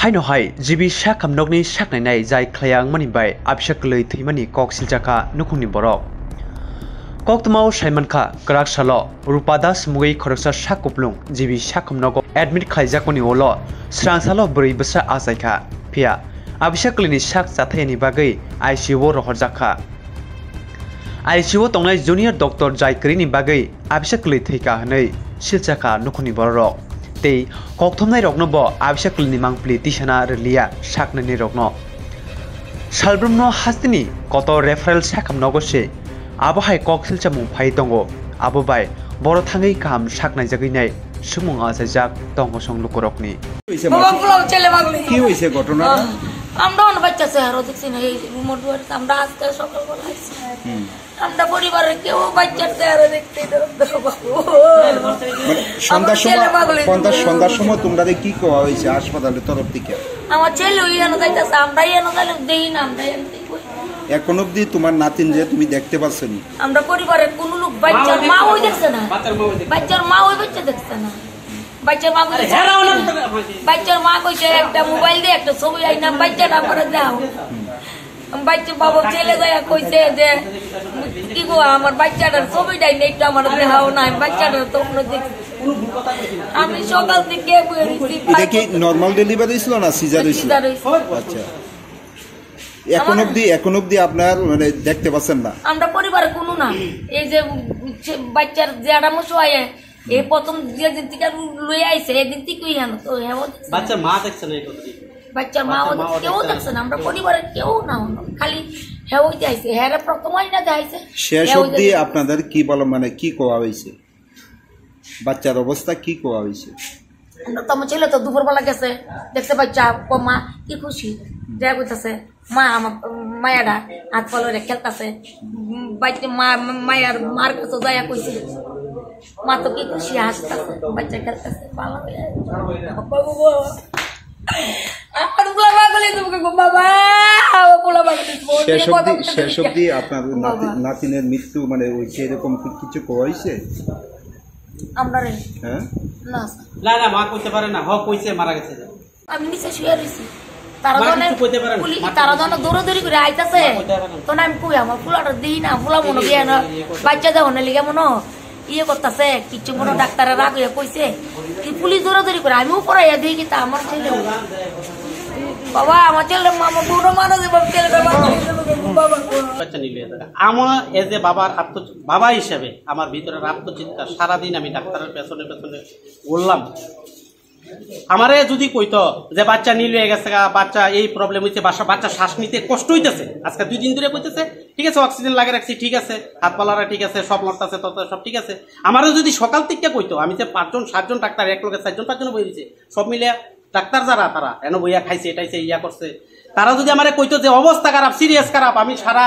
Haino hai jibi shakam nokni shaknainai jai khlayang mani bai abshak lei thimani kok siljaka nukhungni borok kok tmao Simon kha krak salo rupadas mugei khoraksa shakuplung jibi shakam nogo admit khaijakoni olo srangsalo bri basa asaikha pia abshak leni shak chathayani bagai ICU rohorjakha ICU tongnai junior doctor jaikrini bagai abshak lei theika hanai siljaka nukhungni borok tei kokthomnai rokno bo abshakli mangpli tisana relia saknani rokno salbrumno hastini koto referral sakam nogose abo hai koksil chamung phai tongo abo bai boro thangai kam saknai jaginai sumung ajak tongo song lukorokni কি হইছে ঘটনা আমরা on বাচ্চা চেহারা দেখছি না এই রুমের দুয়ারে আমরা আজকে সকাল বেলা আইছি আমরা পরিবারের কেউ বাচ্চার চেহারা দেখতে দেখো বাবু সন্ধ্যার সময় তোমরা কি কোয়া হইছে হাসপাতালের তরফ থেকে আমার ছেলে ওই এনে যাইতাছে আমরা এনে যাইলে দেই না আমরা এনে এখন অবধি তোমার নাতিন যে তুমি দেখতে পাচ্ছনি আমরা পরিবারের কোন লোক বাচ্চার মা ওই দেখছে না বাচ্চার মা ওই বাচ্চা দেখছে না বাচ্চার মা কইছে একটা মোবাইল দিয়ে একটা ছবি আইনা বাচ্চাটা করে দাও বাচ্চা বাবা ছেলে যায় কইছে যে কি গো আমার বাচ্চাটার ছবিটাই নেই তো আমার দেখাও না বাচ্চাটা তোমরা দেখছি আমি সকাল থেকে বেরিয়েছি এটা কি নরমাল ডেলিভারি ছিল না সিজার হইছিল আচ্ছা এখন অবধি আপনার মানে দেখতে পাচ্ছেন না আমরা পরিবারে কোনো না এই যে বাচ্চার জেডা মশাই এই প্রথম যেদিন থেকে লই আইছে এদিন থেকেই জানো তো বাচ্চার মা দেখছে না এই কথাটি বাচ্চার মা কেউ দেখছে না আমরা পরিবারের কেউ না খালি হ্যাঁ ওই আইছে হ্যাঁ প্রথমই না যাইছে শেষ অবধি আপনাদের কি বলো মানে কি কোয়া হইছে বাচ্চার অবস্থা কি কোয়া হইছে তোমার ছেলে তো দুপুরবেলা গেছে দেখছে বাচ্চা মা কি খুশি দেয়া কইতাছে মা আমার মায়াডা হাত পালরে খেলতেছে বাচ্চা মায়ার মার কাছে দয়া কইছে মা তো কি খুশি হাসতেছে বাচ্চা খেলতেছে ভালো শেষ অবধি আপনার নাতিনের মৃত্যু মানে এরকম কিছু কোয়া হইছে আমরা হ্যাঁ না না মা কইতে পারে না হক কইছে মারা গেছে আমি নিচে শুয়ে রইছি তারা যখন দৌড়াদৌড়ি করে আইতাছে তখন আমি কই আমার ফুলাটা দিই না ফুলা মনে দিয়ে না বাচ্চা দেওয়া লিগে মনে ইয়ে করতেছে কিছু মনে ডাক্তারের রাগ হয়ে কইছে পুলিশ দৌড়াদৌড়ি করে আমি উপরে দিই কি তা আমার ছেলে বাবা আমার ছেলে আমার বউটা মারা যাবে আমার এজ এ বাবা হিসাবে আমার ভিতরের আত্মচিৎকার সারাদিন আমি ডাক্তারের পেছনে পেছনে বললাম আমারে যদি কইতো যে বাচ্চা নীল হয়ে গেছে বাচ্চা এই প্রবলেম হইছে বাচ্চা শ্বাস নিতে কষ্ট হইতেছে আজকে 2 দিন ধরে কইতেছে ঠিক আছে অক্সিজেন লাগিয়ে রাখছি ঠিক আছে হাত পালারা ঠিক আছে সব লড়তেছে তত সব ঠিক আছে আমারও যদি সকাল থেকে কইতো আমি যে 5 জন 7 জন ডাক্তার এক লগে 4 জন 5 জন বই দিছে সব মিলে ডাক্তার যারা তারা এনে বইয়া খাইছে এটাইছে ইয়া করছে তারা যদি আমারে কইতো যে অবস্থা খারাপ সিরিয়াস খারাপ আমি সারা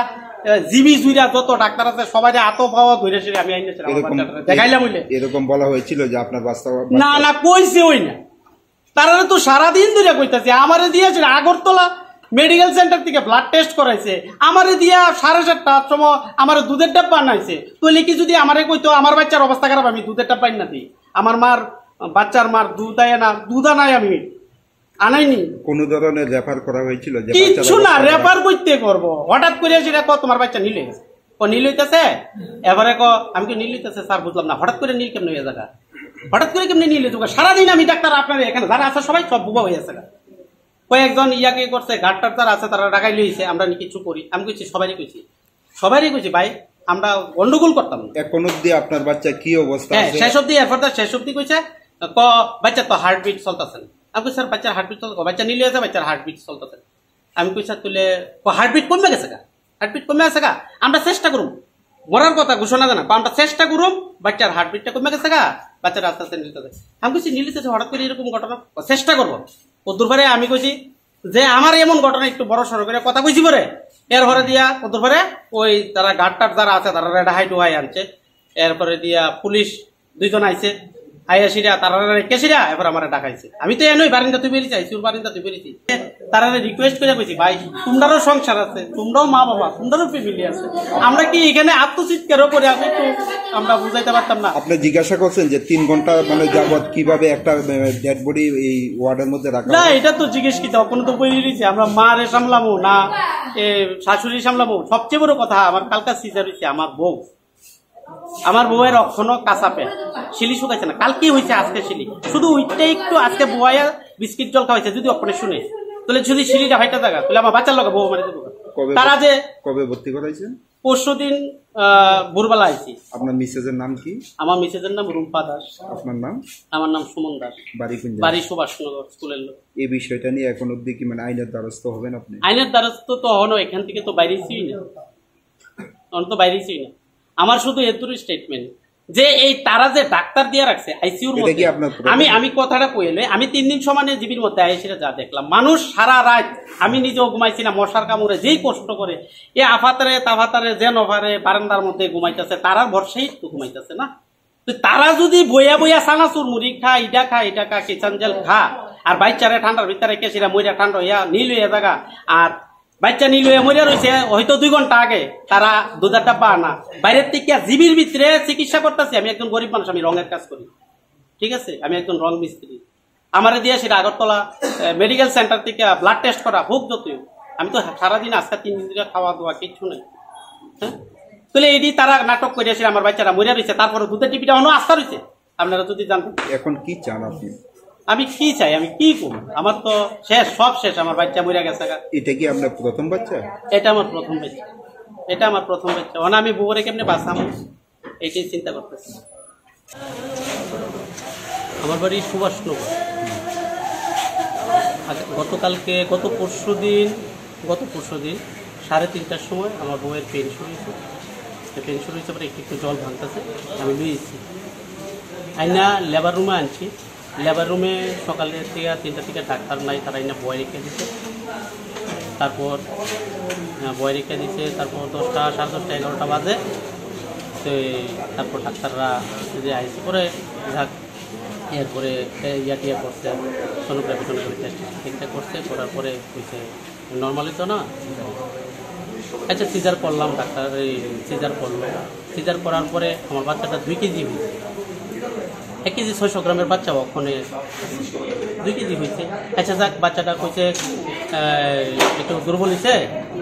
জিবি জুইরা যত ডাক্তার আছে সবাই এত পাওয়া ধরে সেরে আমি আইনেছিলাম দেখাইলাম হইলে এরকম বলা হয়েছিল যে আপনার বাস্তব না কইছে ওই না তারা তো সারাদিন ধরে কইতাছে আমারে দিয়েছে আগরতলা মেডিকেল সেন্টার থেকে ব্লাড টেস্ট করাইছে আমারে দিয়া 7:30টার সময় আমার দুধের ডাব্বা আনাইছে তাহলে কি যদি আমারে কইতো আমার বাচ্চার অবস্থা খারাপ আমি দুধের ডাব্বা না দিই আমার বাচ্চার মার দুধ আয় না দুধ আনাই আমি আনাইনি কোন ধরনের রেফার করা হয়েছিল যে কিছু না রেফার করতে করবো হঠাৎ করে সেটা তোমার বাচ্চা নিলে গেছে নীল হইতেছে এবারে আমি কি নীল হইতেছে স্যার বুঝলাম না হঠাৎ করে নীল কেমন হয়ে জায়গা হঠাৎ করে কেমনি নিলে তোকে সারাদিন আমি ডাক্তার আপনার এখানে যারা আছে সবাই সব বুবা হয়ে আছে কয়েকজন ইয়াকে করছে ঘাটটার যারা আছে তারা ডাকাই লইছে আমরা কিছু করি আমি কইছি সবারই কইছি ভাই আমরা গন্ডগোল করতাম না এখন অবধি আপনার বাচ্চা কি অবস্থা আছে শেষ অবধি এরপর শেষ অবধি কইছে বাচ্চা তো হার্টবিট চলতেছে আমি কই স্যার বাচ্চার হার্টবিট চলতে বাচ্চা নিলে আছে বাচ্চার হার্টবিট চলতেছে আমি কই স্যার তুলে হার্টবিট কমে গেছে আমরা চেষ্টা করুম মরার কথা ঘোষণা জানা আমরা চেষ্টা করুম বাচ্চার হার্টবিটটা কমে গেছে বাচ্চারা আস্তে আস্তে নিতে আমি কইছি নিলিতেছে হঠাৎ করে এরকম ঘটনা চেষ্টা করবো কদ্দুর পরে আমি কইছি যে আমার এমন ঘটনা একটু বড় সড়ো করে কথা কইছি পরে এর ঘরে দিয়া কদ্দুর পরে ওই তারা গার্ডটার যারা আছে তারা রেডা হাই টু হাই আনছে এরপরে দিয়া পুলিশ 2 জন আইছে আইয়াসিরা তারা কেসিরা এবার আমার ডাকাইছে আমি তো এনই বারিন্দা তুই বেরিয়েছি আইসিউর বারিন্দা তুই বেরিয়েছি তারা রিকোয়েস্ট করে কইছি ভাই তোমরারও সংসার আছে, তোমরাও মা বাবা, তোমরারও ফ্যামিলি আছে, আমরা কি এখানে আত্মচিৎকারও করে আমি একটু আমরা বুঝাইতে পারতাম না। আপনি জিজ্ঞাসা করছেন যে 3 ঘন্টা মানে যাবত কিভাবে একটা ডেড বডি এই ওয়ার্ডের মধ্যে রাখা? না, এটা তো জিজ্ঞেস কি তখন তো বই দিয়েছে আমরা মারে সামলামো না শাশুড়ি সামলামো। সবচেয়ে বড় কথা আমার কালকা সিজার হয়েছে আমার বউয়ের এখনো কাঁচা পেট, শিলি শুকাইছে না, কালকে হয়েছে আজকে শিলি, শুধু ওইটাই একটু আজকে বউয়া বিস্কিট জল খাওয়াইছে। যদি অপনে শুনে তাহলে যদি শিলিটা ভাইটা থাকা তাহলে আমার বাচ্চার লোক বউ মারি দেবো। তারা যে কবে ভর্তি করাইছেন? পরশুদিন ভোরবেলা আইছি। আপনার মিসেজের নাম কি? আমার মিসেজের নাম রুম্পা দাস। আপনার নাম? আমার নাম সুমন দাস। বাড়ি কোন? বাড়ি সুভাষনগর স্কুলের লোক। এই বিষয়টা নিয়ে এখন অব্দি কি মানে আইনের দ্বারস্থ হবেন আপনি? আইনের দ্বারস্থ তো হনো, এখান থেকে তো বাইরেছি না, তখন তো বাইরেছি না। আমার শুধু এত স্টেটমেন্ট যে এই তারা যে ডাক্তার দিয়ে রাখছে আইসিইউর মধ্যে, আমি কথাটা কইলে আমি 3 দিন সমানে জীবির মধ্যে আইসিরা যা দেখলাম, মানুষ সারা রাত, আমি নিজেও ঘুমাইছি না, মশার কামড়ে যেই কষ্ট করে এ আফাতারে তাফাতারে যে নভারে বারান্দার মধ্যে ঘুমাইতেছে, তারার ভরসাই তো ঘুমাইতেছে না। তো তারা যদি বইয়া বইয়া সানাচুর মুড়ি খা, এটা খা কিচান জেল খা, আর বাচ্চারে ঠান্ডার ভিতরে কেসিরা মইরা ঠান্ডা হইয়া নীল হইয়া জায়গা, আর বাচ্চা নীল হয়ে মরিয়া রয়েছে হয়তো 2 ঘন্টা আগে, তারা দুধের ডাব্বা আনা বাইরের থেকে জিবির ভিতরে চিকিৎসা করতেছে। আমি একজন গরিব মানুষ, আমি রঙের কাজ করি, ঠিক আছে, আমি একজন রং মিস্ত্রি। আমার দিয়ে সেটা আগরতলা মেডিকেল সেন্টার থেকে ব্লাড টেস্ট করা হোক যতই, আমি তো সারাদিন আজকে 3 দিন ধরে খাওয়া দাওয়া কিচ্ছু নেই। হ্যাঁ, তাহলে এটি তারা নাটক করিয়াছে, আমার বাচ্চারা মরিয়া রয়েছে, তারপরে দুধের টিপিটা অন্য আস্থা রয়েছে। আপনারা যদি জানতেন এখন কি চান আপনি? আমি কি চাই, আমি কি করব? আমার তো শেষ, সব শেষ, আমার বাচ্চা মরিয়া গেছে। এটা কি আপনার প্রথম বাচ্চা? এটা আমার প্রথম বাচ্চা, এটা আমার প্রথম বাচ্চা। আমি বউরে কেমনে বাঁচাম এইটাই চিন্তা করতেছি। আমার বাড়ি সুভাষনগর। গত পরশু দিন 3:30টার সময় আমার বউয়ের পেন শুরু হয়েছে, পরে একটু জল ভাঙতেছে, আমি লুয়েছি আইনা লেবার রুমে আনছি। লেবার রুমে সকালে থেকে 3টা থেকে ডাক্তার নাই, তারা আইনা বয় রেখে দিচ্ছে। তারপর বয় রেখে দিচ্ছে, তারপর 10টা, 10:30, 11টা বাজে। তো তারপর ডাক্তাররা যে আইসি করে এরপরে টিয়া করছে, সোনোগ্রাফি টেস্ট করছে, করার পরে হয়েছে নর্মালি তো না। আচ্ছা, সিজার করলাম, ডাক্তার সিজার করলো। সিজার করার পরে আমার বাচ্চাটা 2 কেজি হয়েছে। 1 কেজি 600 গ্রামের বাচ্চা, ওখানে 2 কেজি হয়েছে। আচ্ছা যাক, বাচ্চাটা কইছে একটু দুর্বল হয়েছে,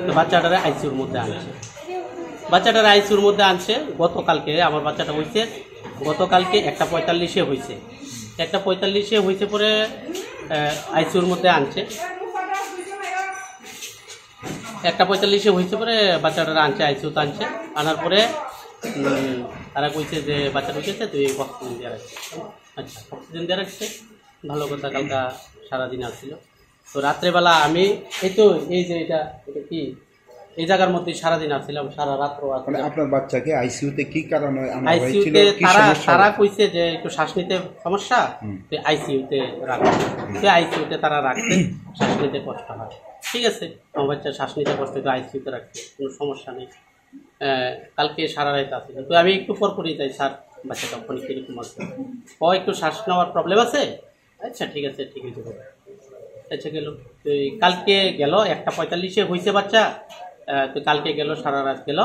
তো বাচ্চাটারে আইসিউর মধ্যে আনছে। গতকালকে আমার বাচ্চাটা হয়েছে, গতকালকে 1:45 হয়েছে। 1:45 হয়েছে পরে আইসিউর মধ্যে আনছে। 1:45 হয়েছে পরে বাচ্চাটারা আনছে, আইসিউতে আনছে। আনার পরে তারা কইছে যে বাচ্চাটা হয়েছে, তুই অক্সিজেন দিয়ে রাখছে। আচ্ছা, অক্সিজেন দিয়ে রাখছে, ভালো কথা। কালকা সারাদিন আসছিল। তো রাত্রেবেলা আমি এই যে এটা কি এই জায়গার মধ্যে সারাদিন আসছিলাম, সারা রাত্র। আপনার বাচ্চাকে আইসিইউতে কি কারণে আইসিইউতে তারা কইছে যে একটু শ্বাস নিতে সমস্যা, আইসিইউতে রাখছে। আইসিইউতে তারা রাখছে, শ্বাস নিতে কষ্ট হয়, ঠিক আছে। আমার বাচ্চা শ্বাস নিতে কষ্ট হতো, আইসিইউতে রাখছে, কোনো সমস্যা নেই। কালকে সারা রাত আছে, তো আমি একটু পরপরই যাই, স্যার বাচ্চাটা ওখানে কিরকম আছে, একটু শ্বাস নেওয়ার প্রবলেম আছে। আচ্ছা ঠিক আছে, ঠিক আছে। আচ্ছা গেল, তো কালকে গেল 1:45 হয়েছে বাচ্চা। তো কালকে গেল, সারা রাত গেল।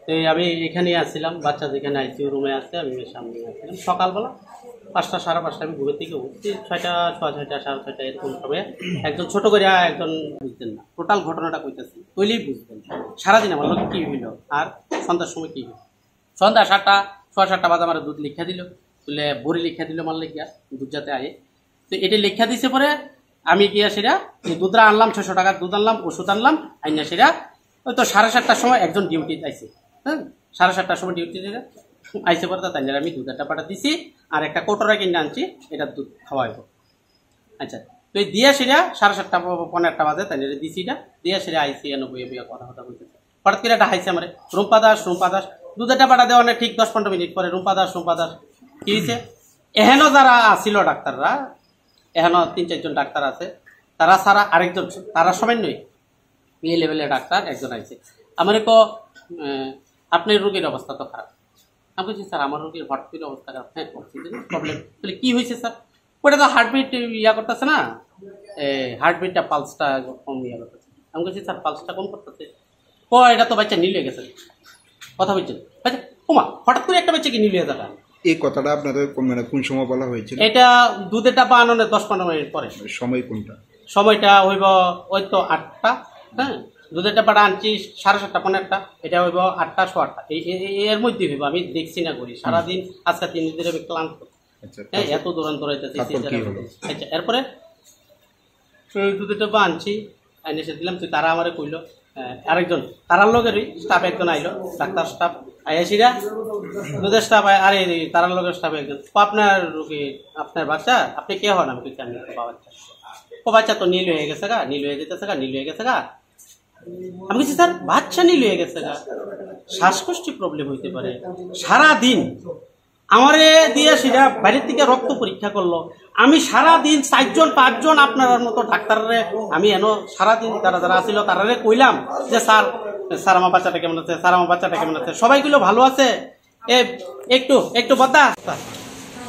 তো আমি এখানে আসছিলাম, বাচ্চা যেখানে আইসিইউ রুমে আছে, আমি সামনে আসছিলাম। সকালবেলা 5টা, 5:30 আমি ঘুমের থেকে উঠছি, 6টা, 6:30, 6:30 এরকম হবে। একজন ছোট করে একজন বুঝতেন না, টোটাল ঘটনাটা কইতেছি, কইলেই বুঝতেন সারাদিন আমার লোক কী হইল আর সন্ধ্যার সময় কী হইল। সন্ধ্যা 7টা, 7:30 বাজে আমার দুধ লিখা দিল, তুলে বড়ি লিখা দিল, মাল লিখিয়া দুধ যাতে আয়ে। তো এটা লিখা দিছে পরে আমি গিয়া সেটা দুধরা আনলাম, 600 টাকার দুধ আনলাম, ওষুধ আনলাম, আইনা সেটা ওই তো 7:30টার সময় একজন ডিউটি আইছে। হ্যাঁ, 7:30টার সময় ডিউটি আইসে পরে তাই আমি দুধের ডাব্বাটা দিছি, আর একটা কোটরা কিনে আনছি, এটা দুধ খাওয়াইব। আচ্ছা, তো এই দিয়া সেটা 7:30, 15টা বাজে তাই দিছি, এটা দিয়া সেটা আইসি বইয়ে কথা বলতেছে। হঠাৎ করে এটা হাইছে আমার রুম্পা দাস দুধের ডাব্বাটা দেওয়া ঠিক 10-15 মিনিট পরে রুম্পা দাস কি হয়েছে, এহেনও যারা আসিল ডাক্তাররা, এহেনও 3-4 জন ডাক্তার আছে, তারা ছাড়া আরেকজন, তারা সবাই নয়, এই লেভেলের ডাক্তার একজন আইছে। আমার আপনার রোগীর অবস্থা তো খারাপ। আমি বলছি স্যার আমার রোগীর হঠাৎ অবস্থা খারাপ। হ্যাঁ, অক্সিজেন প্রবলেম। তাহলে কি হয়েছে স্যার? ওটা তো হার্টবিট করতেছে না, হার্টবিটটা পালসটা কম ইয়ে করতেছে। আমি বলছি স্যার পালসটা কম করতেছে, এটা তো বাচ্চা নীল হয়ে গেছে। কথা বলছেন আচ্ছা ওমা হঠাৎ করে একটা বাচ্চা কি নীল হয়ে যাবে? এই কথাটা আপনাদের মানে কোন সময় বলা হয়েছিল? এটা দুধের ডাব্বা আনন্দের 10-15 মিনিট পরে। সময় কোনটা? সময়টা হইব ওই তো 8টা। হ্যাঁ, দুধের ডাব্বাটা আনছি 7:30 15টা, এটা হইব 8টা 8:15 এর মধ্যে হইব। আমি দেখছি না করি সারাদিন, আজকে 3 দিন ধরে ক্লান্ত। হ্যাঁ, এত দৌড়ান দৌড়াইতেছি। আচ্ছা এরপরে দুধের ডাব্বা আনছি, আইনে এসে দিলাম। তুই তারা আমারে কইলো আরেকজন তারার লগেরই স্টাফ একজন আইলো, ডাক্তার স্টাফ আইসিরা দুধের স্টাফ, আরে তারার লগের স্টাফ একজন। আপনার রোগী আপনার বাচ্চা, আপনি কে হন? আমি কিছু আমি বাচ্চা। ও বাচ্চা তো নীল হয়ে গেছে গা, নীল হয়ে যেতেছে গা, নীল হয়ে গেছে গা। আমি বলছি স্যার বাচ্চা নীল হয়ে গেছে গা, শ্বাসকষ্টি প্রবলেম হইতে পারে। সারাদিন আমারে দিয়ে সেটা বাইরের থেকে রক্ত পরীক্ষা করলো। আমি সারাদিন 4-5জন আপনার মতো ডাক্তাররে আমি এনো সারাদিন যারা যারা আসিল তারারে কইলাম যে স্যার স্যার আমার বাচ্চাটা কেমন আছে, স্যার আমার বাচ্চাটা কেমন আছে। সবাইগুলো ভালো আছে, একটু একটু বদা।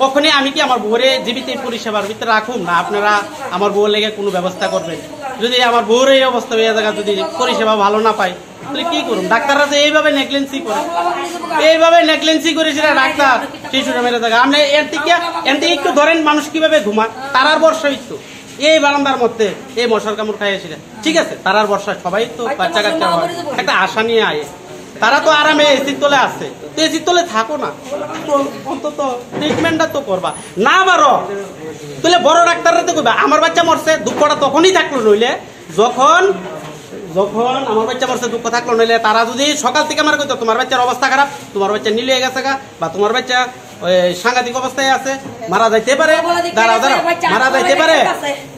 কখনই আমি কি আমার বউরে জীবিত পরিষেবার ভিতরে রাখুন না আপনারা আমার বউর লেগে কোনো ব্যবস্থা করবেন? যদি আমার বউর এই অবস্থা হয়ে জায়গা যদি পরিষেবা ভালো না পাই তাহলে কি করুন? ডাক্তাররা তো এইভাবে নেগলেন্সি করে, এইভাবে নেগলেন্সি করে সেটা ডাক্তার শিশুরা মেরে জায়গা। আপনি এর থেকে একটু ধরেন মানুষ কিভাবে ঘুমায় তারার বর্ষা একটু এই বারান্দার মধ্যে এই মশার কামড় খাইয়ে সেটা ঠিক আছে। তারার বর্ষা সবাই তো বাচ্চা কাচ্চা হয়, একটা আশা নিয়ে আয়। তারা তো আরামে এসির তলে আসছে, তো এসির তলে থাকো না, অন্তত ট্রিটমেন্টটা তো করবা না পারো তাহলে বড় ডাক্তাররা তো কইবা আমার বাচ্চা মরছে, দুঃখটা তখনই থাকলো। নইলে যখন যখন আমার বাচ্চা মরছে দুঃখ থাকলো, নইলে তারা যদি সকাল থেকে আমার কইতো তোমার বাচ্চার অবস্থা খারাপ, তোমার বাচ্চা নীল হয়ে গেছে গা, বা তোমার বাচ্চা সাংঘাতিক অবস্থায় আছে, মারা যাইতে পারে, দাঁড়াও দাঁড়াও মারা যাইতে পারে,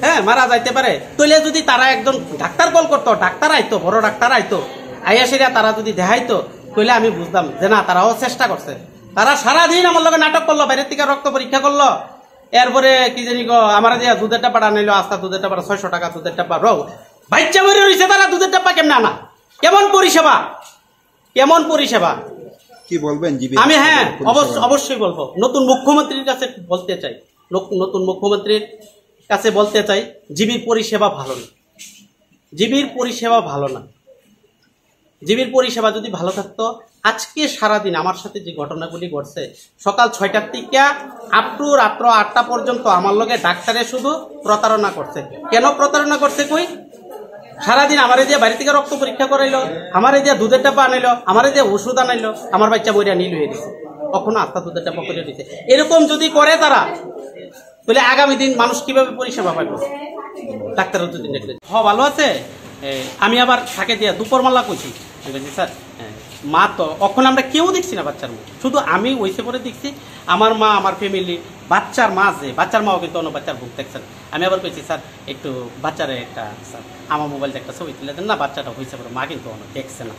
হ্যাঁ মারা যাইতে পারে। তাহলে যদি তারা একজন ডাক্তার কল করতো, ডাক্তার আইতো, বড় ডাক্তার আইতো, আইয়াসিরা তারা যদি দেখাইতো তাহলে আমি বুঝতাম যে না তারাও চেষ্টা করছে। তারা সারাদিন আমার লগে নাটক করলো, বাইরের থেকে রক্ত পরীক্ষা করলো, এরপরে কি জানি গো আমার যে দুধের টাপা আনাইলো, আস্তা দুধের টাপা 600 টাকা দুধের টাপা। বাচ্চা বেরিয়ে রয়েছে, তারা দুধের টাপা কেমন আনা? কেমন পরিষেবা, কেমন পরিষেবা কি বলবেন? আমি হ্যাঁ অবশ্যই বলবো। নতুন মুখ্যমন্ত্রীর কাছে বলতে চাই, নতুন মুখ্যমন্ত্রীর কাছে বলতে চাই জিবির পরিষেবা ভালো না, জিবির পরিষেবা ভালো না। জিবির পরিষেবা যদি ভালো থাকতো, আজকে সারাদিন আমার সাথে যে ঘটনাগুলি ঘটছে, সকাল 6টার থেকে আপ টু রাত্র 8টা পর্যন্ত আমার লগে ডাক্তারে শুধু প্রতারণা করছে। কেন প্রতারণা করছে কই? সারাদিন আমারে দিয়ে বাড়ি থেকে রক্ত পরীক্ষা করাইলো, আমারে দিয়ে দুধের টাপা আনাইলো, আমারে দিয়ে ওষুধ আনাইলো, আমার বাচ্চা বইরা নীল হয়ে দিচ্ছে, কখনো আস্তা দুধের টাপা করে দিচ্ছে। এরকম যদি করে তারা, তাহলে আগামী দিন মানুষ কিভাবে পরিষেবা পাবে? ডাক্তারও যদি দেখলে ভালো আছে। আমি আবার থাকে দিয়ে দুপুর মাল্লা কইছি, স্যার মা তো এখন আমরা কেউ দেখছি না বাচ্চার মুখ, শুধু আমি ওইসে পরে দেখছি আমার মা, আমার ফ্যামিলি, বাচ্চার মা যে বাচ্চার মাও কিন্তু অন্য বাচ্চার মুখ দেখছেন। আমি আবার কইছি স্যার একটু বাচ্চারে একটা স্যার আমার মোবাইলটা একটা ছবি তুলে দেন না, বাচ্চাটা হয়েছে পরে মা কিন্তু অন্য দেখছে না,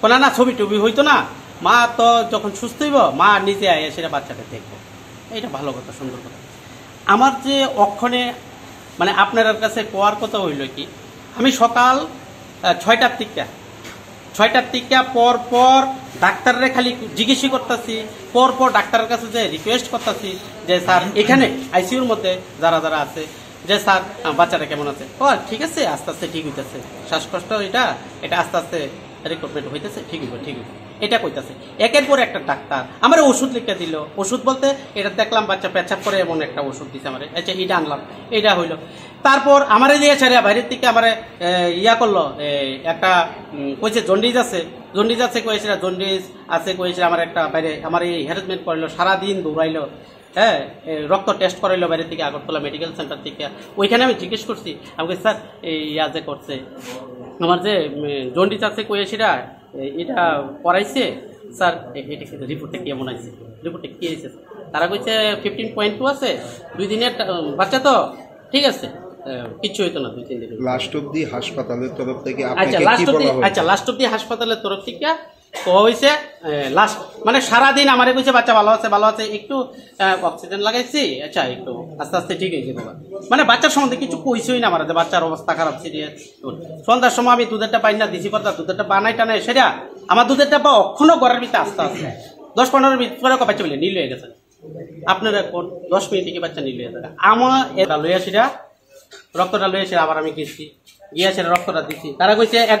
কোনো না ছবি টবি হইতো না। মা তো যখন সুস্থ হইব মা নিজে আয় সেটা বাচ্চাটা দেখবো, এইটা ভালো কথা, সুন্দর কথা। আমার যে অক্ষণে মানে আপনার কাছে কোয়ার কথা হইল কি, আমি সকাল 6টার থেকে পর পর ডাক্তাররে খালি জিজ্ঞেস করতেছি, পর পর ডাক্তারের কাছে যে রিকোয়েস্ট করতেছি যে স্যার এখানে আইসিইউর মধ্যে যারা যারা আছে যে স্যার বাচ্চাটা কেমন আছে? ও ঠিক আছে, আস্তে আস্তে ঠিক হইতেছে, শ্বাসকষ্ট এটা আস্তে আস্তে রিকভারমেন্ট হইতেছে, ঠিক হইব ঠিক হইব, এটা কইতাছে। একের পর একটা ডাক্তার আমার ওষুধ লিখে দিল। ওষুধ বলতে এটা দেখলাম বাচ্চা পেচ্ছাপ করে এমন একটা ওষুধ দিচ্ছে আমার, আচ্ছা এটা আনলাম, এটা হইলো। তারপর আমারে দিয়ে ছাড়িয়া বাইরের থেকে আমার ইয়া করলো, একটা কইছে জন্ডিস আছে কয়েছিল, জন্ডিস আছে কয়েছিল। আমার একটা বাইরে আমার এই হ্যারাসমেন্ট করলো, সারাদিন দৌড়াইলো, হ্যাঁ রক্ত টেস্ট করাইলো বাইরে থেকে, আগরতলা মেডিকেল সেন্টার থেকে। ওইখানে আমি জিজ্ঞেস করছি, আমাকে স্যার এই ইয়া যে করছে আমার যে জন্ডিস আছে কয়েছিরা, এটা করাইছে স্যার, এটা রিপোর্টে কেমন আছে, রিপোর্টে কি হয়েছে? তারা কইছে 15.2 আছে, 2 দিনের বাচ্চা তো ঠিক আছে, কিছু হইতো না 2-3 দিন। লাস্ট অবধি হাসপাতালের তরফ থেকে লাস্ট অবধি হাসপাতালের তরফ থেকে হয়েছে লাস্ট মানে সারাদিন আমারে কইছে বাচ্চা ভালো আছে, একটু অক্সিজেন লাগাইছি, আচ্ছা একটু আস্তে আস্তে ঠিক হয়েছে বাবা। মানে বাচ্চার সম্বন্ধে কিছু কইছই না আমার, যে বাচ্চার অবস্থা খারাপ, সিরিয়াস। সন্ধ্যার সময় আমি দুধেরটা পাই না, দিছি কথা দুধেরটা বানাই টানাই সেটা আমার দুধেরটা পা অক্ষণ ঘরের ভিতরে আস্তে আস্তে 10-15 মিনিট পরে বাচ্চা বলে নীল হয়ে গেছে। আপনারা কোন 10 মিনিট থেকে বাচ্চা নীল হয়ে যাবে। আমার এটা লইয়া সেটা রক্তটা লয়ে এসে আবার আমি গেছি, গিয়ে এসে রক্তটা দিচ্ছি। তারা কইছে 1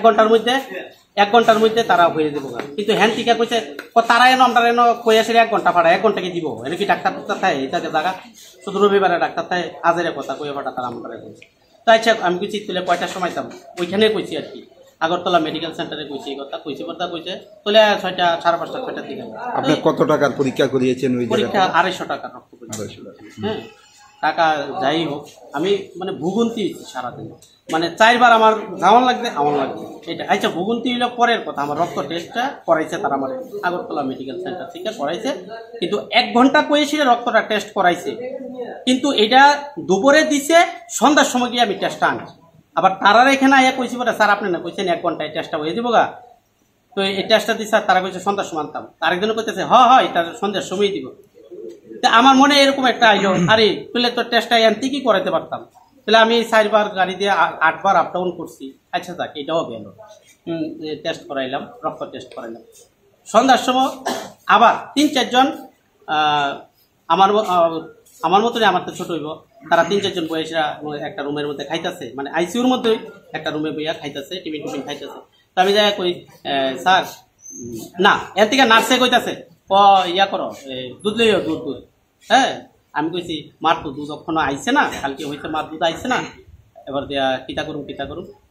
ঘন্টার মধ্যে তারা হয়ে দেবো। কিন্তু হ্যান টিকা কইছে তারা এনো আমরা এনো কই আসে 1 ঘন্টা পাড়া 1 ঘন্টা কি দিব, এটা কি ডাক্তার থাকে এটাকে জায়গা শুধু রবিবারে ডাক্তার থাকে আজের কথা কই ফাটা তারা আমরা কইছে। তো আচ্ছা আমি কইছি তুলে কয়টার সময় যাবো, ওইখানে কইছি আর কি আগরতলা মেডিকেল সেন্টারে কইছি এই কথা কইছে তুলে 6টা 5:30 6টার দিকে। আপনি কত টাকার পরীক্ষা করিয়েছেন ওই পরীক্ষা 250 টাকা রক্ত পরীক্ষা। হ্যাঁ টাকা যাই হোক আমি মানে ভুগন্তি সারাদিন, মানে 4 বার আমার যাওয়ান লাগবে এটা। আচ্ছা ভুগন্তি হইলো পরের কথা, আমার রক্ত টেস্টটা করাইছে তারা আমার আগরতলা মেডিকেল সেন্টার থেকে করাইছে, কিন্তু 1 ঘন্টা কয়েছিল রক্তটা টেস্ট করাইছে, কিন্তু এটা দুপুরে দিছে, সন্ধ্যার সময় গিয়ে আমি টেস্টটা আনছি। আবার তারার এখানে আইয়া কইছি বলে স্যার আপনি না কইছেন 1 ঘন্টায় টেস্টটা হয়ে দিব গা, তো এই টেস্টটা দিছে তারা কইছে সন্ধ্যার সময় আনতাম, আরেকজন কইতেছে হয় এটা সন্ধ্যার সময় দিব। আমার মনে এরকম একটা আইলো, আরে তুলে তো টেস্টটা আনতে কি করাইতে পারতাম, তাহলে আমি 4 বার গাড়ি দিয়ে 8 বার আপ ডাউন করছি। আচ্ছা যাক এটাও গেল, টেস্ট করাইলাম, রক্ত টেস্ট করাইলাম। সন্ধ্যার সময় আবার 3-4 জন আমার মতনই, আমার তো ছোট হইব, তারা 3-4 জন বয়সীরা একটা রুমের মধ্যে খাইতেছে, মানে আইসিউর মধ্যেই একটা রুমে বইয়া খাইতেছে, টিফিন খাইতেছে। তো আমি যাই কই স্যার না, এর থেকে নার্সে কইতাছে ইয়া করো দুধ লইও দুধ। হ্যাঁ আমি কইছি মার তো দুধ এখনো আইছে না, কালকে হইতে মার দুধ আইছে না, এবার দেয়া কিতা করুম।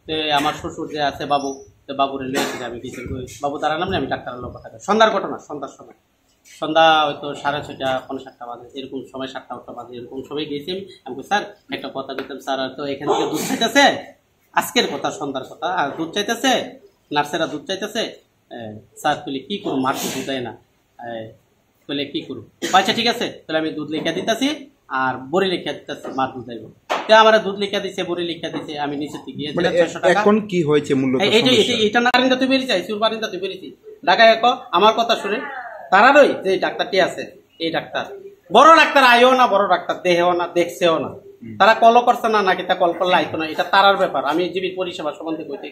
তো আমার শ্বশুর যে আছে বাবু, তো বাবুরে লয়ে এসে আমি কিছু বাবু দাঁড়ালাম না, আমি ডাক্তারের লোক কথা। সন্ধ্যার ঘটনা, সন্ধ্যা হয়তো 6:30 7টা বাজে, এরকম সময় 7টা-8টা বাজে, এরকম সময় গেছি আমি। স্যার একটা কথা বলতাম স্যার, তো এখান থেকে দুধ চাইতেছে, আজকের কথা সন্ধ্যার কথা, আর দুধ চাইতেছে, নার্সেরা দুধ চাইতেছে। স্যার তুলে কি করুন, মার তো দুধ দেয় না, বলে কি করুন। আচ্ছা ঠিক আছে, তাহলে আমি দুধ লিখা দিতেছি আর বড়ি লিখা দিতেছি, মার দুধ দেবো। আমার দুধ লিখা দিছে, বড়ি লিখা দিছে, আমি নিচে গিয়ে 600 টাকা। এখন কি হয়েছে মূলত এটা নারিন্দা তুই বেরিয়েছি, সুরবারিন্দা তুই বেরিয়েছি ঢাকায়। আমার কথা শুনে তারারই যে ডাক্তারটি আছে, এই ডাক্তার বড় ডাক্তার আইও না, বড় ডাক্তার দেহেও না, দেখছেও না, তারা কলও করছে না, নাকি তা কল করলে আইতো না, এটা তারার ব্যাপার। আমি জীবির পরিষেবা সম্বন্ধে কইতে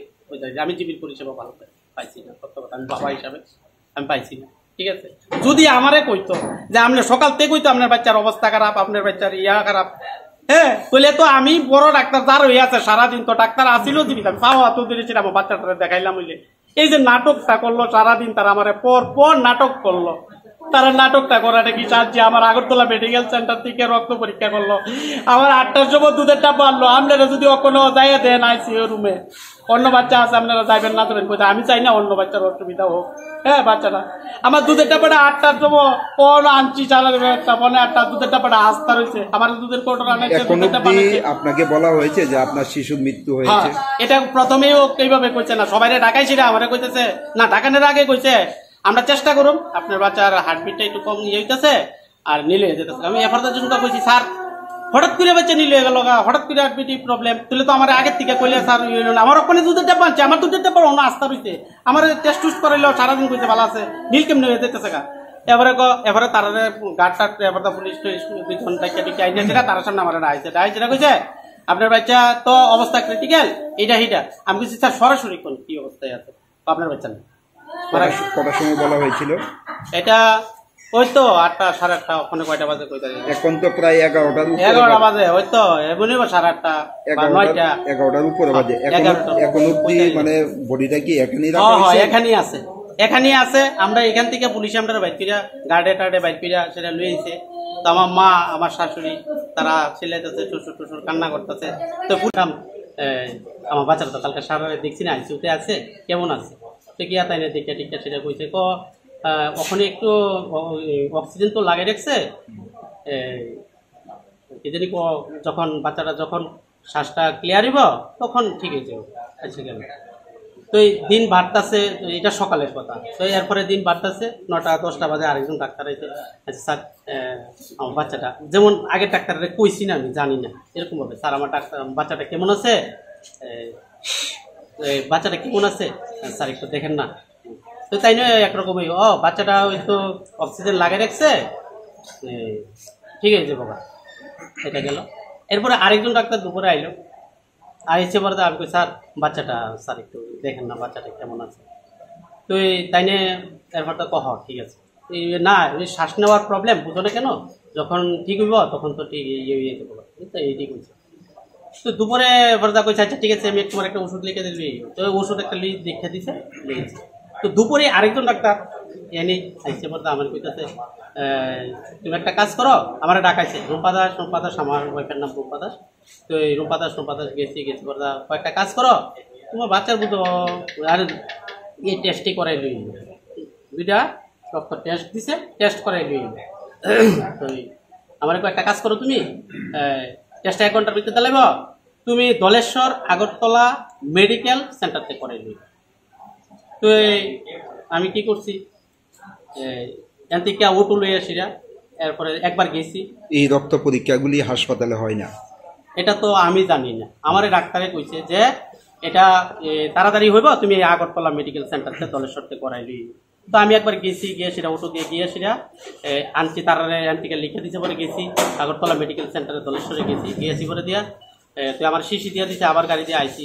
আমি জীবির পরিষেবা ভালো পাইছি না, সত্য কথা, আমি বাবা হিসাবে আমি পাইছি না। ঠিক আছে, যদি আমারে কইতো যে আপনার সকাল থেকে কইতো আপনার বাচ্চার অবস্থা খারাপ, আপনার বাচ্চার ইয়া খারাপ, হ্যাঁ বলে তো আমি বড় ডাক্তার যার হয়ে আছে সারাদিন, তো ডাক্তার আসিল জীবিত, আমি পাওয়া তো দিয়েছিলাম, বাচ্চাটা দেখাইলাম। হইলে এই যে নাটকটা করলো সারাদিন, তারা আমার পর নাটক করলো, তারা নাটকটা করাটা কি চাচ্ছে, আমার আগরতলা মেডিকেল সেন্টার থেকে রক্ত পরীক্ষা করলো, আমার 8টার সময় দুধের ডাব্বা আনলো। আপনারা যদি কোনো যাইয়া দেন আইসিইউ রুমে, অন্য বাচ্চা আছে আপনারা যাইবেন না, ধরেন কোথায়, আমি চাই না অন্য বাচ্চার অসুবিধা হোক। হ্যাঁ বাচ্চাটা আমার দুধের ডাব্বাটা 8টার সময় আনছি, মনে 8টা দুধের ডাব্বাটা আস্থা রয়েছে, আমার দুধের কোটর আনাইছে। আপনাকে বলা হয়েছে যে আপনার শিশুর মৃত্যু হয়েছে? এটা প্রথমেও এইভাবে কইছে না, সবাই ডাকাইছি না, আমার কইতেছে না, ডাকানোর আগে কইছে আমরা চেষ্টা করুন, আপনার বাচ্চার হার্টবিটটা একটু কম ইয়ে হইতেছে আর নীল হয়ে যেতেছে। আমি এফারদার জন্য কইছি স্যার হঠাৎ করে বাচ্চা নীল হয়ে গেল, হঠাৎ করে হার্টবিট প্রবলেম, তুলে তো আমার আগের থেকে কইলে স্যার আমার ওখানে দুধের ডাব্বা আনছে, আমার দুধের ডাব্বা অন্য আস্থা রয়েছে, আমার টেস্ট টুস্ট করাইলো সারাদিন কইছে ভালো আছে, নীল কেমনি হয়ে যেতেছে গা। এবারে তারা গাড়টা এবার পুলিশ 2 ঘন্টা কেটে আইছে, তার সামনে আমার আইছে কইছে আপনার বাচ্চা তো অবস্থা ক্রিটিক্যাল, এইটা আমি কিছু স্যার সরাসরি কোন কি অবস্থায় আছে আপনার বাচ্চা না। কটার সময় বলা হয়েছিল এটা? ওই তো 8টা 8:30, ওখানে কয়টা বাজে কইতা, এখন তো প্রায় 11টা বাজে, ওই তো এমনি 8:30 বা 9টা 11টার উপরে বাজে। এখন অব্দি মানে বডিটা কি এখানেই রাখা হয়েছে? এখানেই আছে। আমরা এখান থেকে পুলিশ আমরা বাইর কইরা গার্ডে টার্ডে বাইর কইরা সেটা লইছে। তো আমার মা, আমার শাশুড়ি তারা চিল্লাইতেছে, শ্বশুর কান্না করতেছে। তো পুরাম আমার বাচ্চারা তো কালকে সারা দেখছি না, আইসিউতে আছে, কেমন আছে, তো কি তাই না দেখে টিকা সেটা কইছে ওখানে একটু অক্সিজেন তো লাগিয়ে রাখছে, এদিনই যখন বাচ্চাটা যখন শ্বাসটা ক্লিয়ার হইব তখন ঠিক হয়েছে। আচ্ছা গেল তো এই দিন বাড়তেছে, এটা সকালের কথা, তো এরপরে দিন বাড়তেছে 9টা 10টা বাজে আরেকজন ডাক্তার আইছে। আচ্ছা স্যার আমার বাচ্চাটা যেমন আগের ডাক্তাররা কইছি না, আমি জানি না এরকম ভাবে, স্যার আমার বাচ্চাটা কেমন আছে, বাচ্চাটা কেমন আছে স্যার একটু দেখেন না। তো তাই নয় একরকমই বাচ্চাটা ওই তো অক্সিজেন লাগিয়ে রাখছে, ঠিক আছে বাবা, এটা গেল। এরপরে আরেকজন ডাক্তার দুপুরে আইলো, আইসে পরে আমি কই স্যার বাচ্চাটা স্যার একটু দেখেন না, বাচ্চাটা কেমন আছে। তো তাই নিয়ে এরপর তো ঠিক আছে না, ওই শ্বাস নেওয়ার প্রবলেম বুঝো না কেন, যখন ঠিক হইব তখন তো ঠিক ইয়ে হয়ে যাবো, তো এই ঠিক হয়েছে। তো দুপুরে বরদা কইছে আচ্ছা ঠিক আছে আমি তোমার একটা ওষুধ লিখে দিবি, তো ওষুধ একটা লিখে দিছে, লিখেছে। তো দুপুরে আরেকজন ডাক্তার এনে আইসে বরদা আমার কইতাছে তুমি একটা কাজ করো, আমার ডাকাইছে রূপা দাস আমার ওয়াইফের নাম রূপা দাস। তো এই রূপা দাস গেছি বরদা কয়েকটা কাজ করো, তোমার বাচ্চার বুঝো আর এই টেস্টই করাই লই, দুইটা ডক্টর টেস্ট দিছে, টেস্ট করাই লই। তো আমার একটা কাজ করো, তুমি টেস্ট 1 ঘন্টার ভিতরে দিলাইব, তুমি দলেশ্বর আগরতলা মেডিকেল সেন্টারতে করাই লই। তো আমি কি করছি, এখান থেকে ওটু লই আসিরা, এরপরে একবার গেছি। এই রক্ত পরীক্ষাগুলি হাসপাতালে হয় না? এটা তো আমি জানি না, আমার ডাক্তারে কইছে যে এটা তাড়াতাড়ি হইব, তুমি আগরতলা মেডিকেল সেন্টারতে দলেশ্বরতে করাইলি। তো আমি একবার গেছি, গিয়ে সেটা ওটু দিয়ে গিয়ে সেটা আনছি, তারা আন্টিকে লিখে দিছে পরে গেছি আগরতলা মেডিকেল সেন্টারে দলেশ্বরে গিয়েছি পরে দিয়া তুই আমার শিশি দিয়ে দিছে, আবার গাড়ি দিয়ে আইছি।